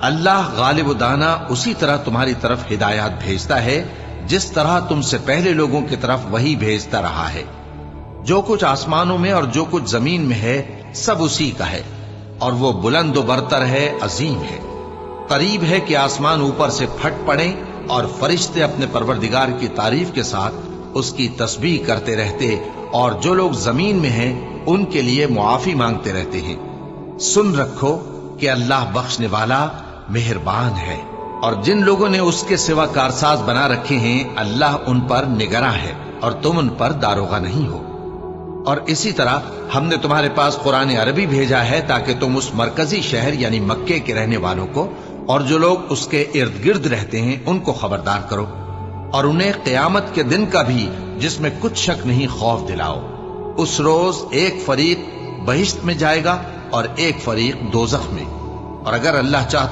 اللہ غالب و دانا اسی طرح تمہاری طرف ہدایات بھیجتا ہے جس طرح تم سے پہلے لوگوں کی طرف وہی بھیجتا رہا ہے۔ جو کچھ آسمانوں میں اور جو کچھ زمین میں ہے سب اسی کا ہے، اور وہ بلند و برتر ہے، عظیم ہے۔ قریب ہے کہ آسمان اوپر سے پھٹ پڑیں اور فرشتے اپنے پروردگار کی تعریف کے ساتھ اس کی تسبیح کرتے رہتے، اور جو لوگ زمین میں ہیں ان کے لیے معافی مانگتے رہتے ہیں۔ سن رکھو کہ اللہ بخشنے والا مہربان ہے، اور جن لوگوں نے اس کے سوا کارساز بنا رکھے ہیں اللہ ان پر نگراں ہے، اور تم ان پر داروغہ نہیں ہو۔ اور اسی طرح ہم نے تمہارے پاس قرآن عربی بھیجا ہے تاکہ تم اس مرکزی شہر یعنی مکے کے رہنے والوں کو اور جو لوگ اس کے ارد گرد رہتے ہیں ان کو خبردار کرو، اور انہیں قیامت کے دن کا بھی جس میں کچھ شک نہیں خوف دلاؤ۔ اس روز ایک فریق بہشت میں جائے گا اور ایک فریق دوزخ میں، اور اگر اللہ چاہتا